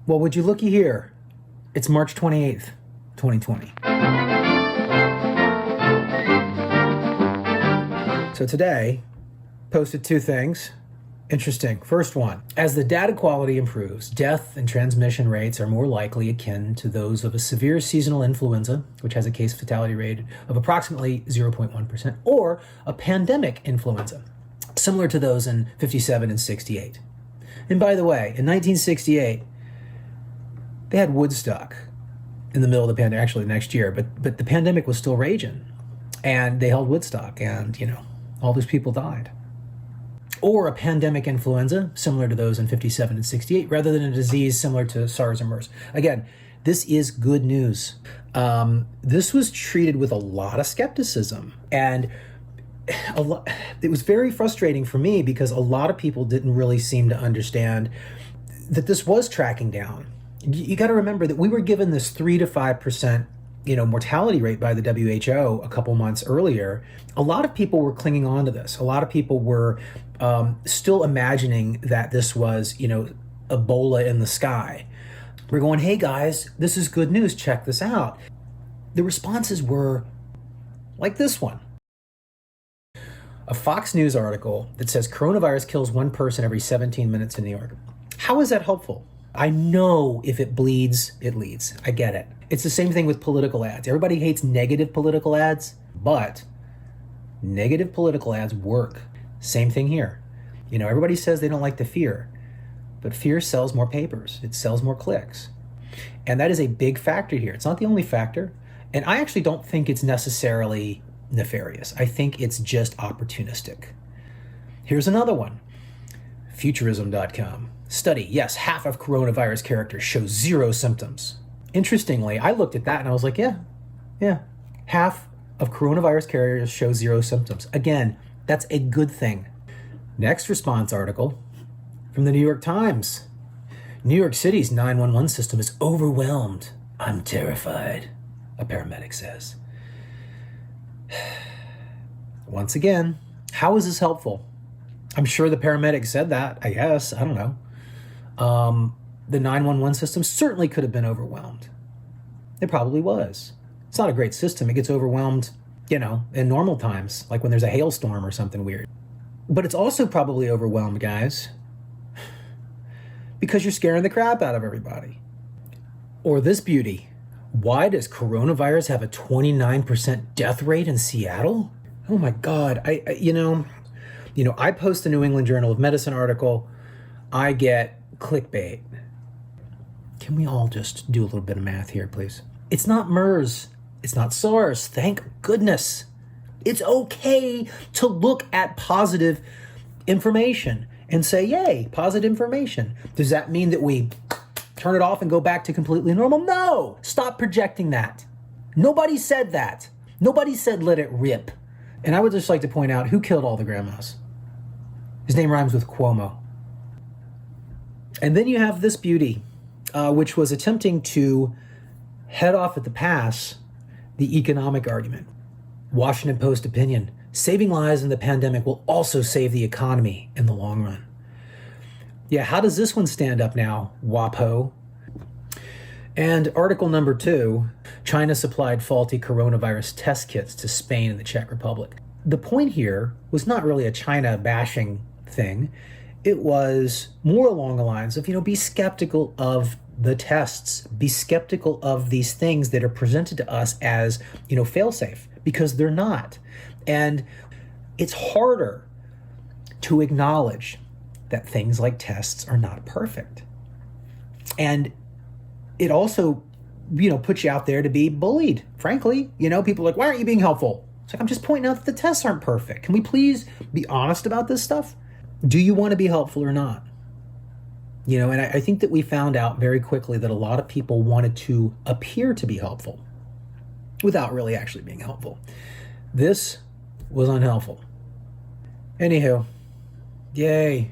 Well, would you looky here? It's March 28th, 2020. So today, posted two things. Interesting. First one, as the data quality improves, death and transmission rates are more likely akin to those of a severe seasonal influenza, which has a case fatality rate of approximately 0.1%, or a pandemic influenza, similar to those in 57 and 68. And by the way, in 1968, they had Woodstock in the middle of the pandemic, actually next year, but the pandemic was still raging. And they held Woodstock, and, all those people died. Or a pandemic influenza, similar to those in 57 and 68, rather than a disease similar to SARS and MERS. Again, this is good news. This was treated with a lot of skepticism. And it was very frustrating for me because a lot of people didn't really seem to understand that this was tracking down. You got to remember that we were given this 3 to 5% mortality rate by the WHO a couple months earlier. A lot of people were clinging on to this. A lot of people were still imagining that this was, Ebola in the sky. We're going, hey guys, this is good news. Check this out. The responses were like this one. A Fox News article that says coronavirus kills one person every 17 minutes in New York. How is that helpful? I know if it bleeds, it leads. I get it. It's the same thing with political ads. Everybody hates negative political ads, but negative political ads work. Same thing here. Everybody says they don't like the fear, but fear sells more papers. It sells more clicks. And that is a big factor here. It's not the only factor. And I actually don't think it's necessarily nefarious. I think it's just opportunistic. Here's another one. Futurism.com. Study, yes, half of coronavirus characters show zero symptoms. Interestingly, I looked at that and I was like, yeah, half of coronavirus carriers show zero symptoms. Again, that's a good thing. Next response article from the New York Times. New York City's 911 system is overwhelmed. I'm terrified, a paramedic says. Once again, how is this helpful? I'm sure the paramedic said that, I guess. I don't know. The 911 system certainly could have been overwhelmed. It probably was. It's not a great system. It gets overwhelmed, in normal times, like when there's a hailstorm or something weird. But it's also probably overwhelmed, guys, because you're scaring the crap out of everybody. Or this beauty. Why does coronavirus have a 29% death rate in Seattle? Oh my God. I post the New England Journal of Medicine article. I get clickbait. Can we all just do a little bit of math here, please? It's not MERS. It's not SARS. Thank goodness. It's okay to look at positive information and say, yay, positive information. Does that mean that we turn it off and go back to completely normal? No. Stop projecting that. Nobody said that. Nobody said let it rip. And I would just like to point out who killed all the grandmas. His name rhymes with Cuomo. And then you have this beauty, which was attempting to head off at the pass the economic argument. Washington Post opinion, saving lives in the pandemic will also save the economy in the long run. Yeah, how does this one stand up now, WAPO? And article number 2, China supplied faulty coronavirus test kits to Spain and the Czech Republic. The point here was not really a China bashing thing. It was more along the lines of, be skeptical of the tests, be skeptical of these things that are presented to us as, fail-safe, because they're not. And it's harder to acknowledge that things like tests are not perfect. And it also, puts you out there to be bullied, frankly. People are like, why aren't you being helpful? It's like, I'm just pointing out that the tests aren't perfect. Can we please be honest about this stuff? Do you want to be helpful or not? And I think that we found out very quickly that a lot of people wanted to appear to be helpful without really actually being helpful. This was unhelpful. Anywho, yay.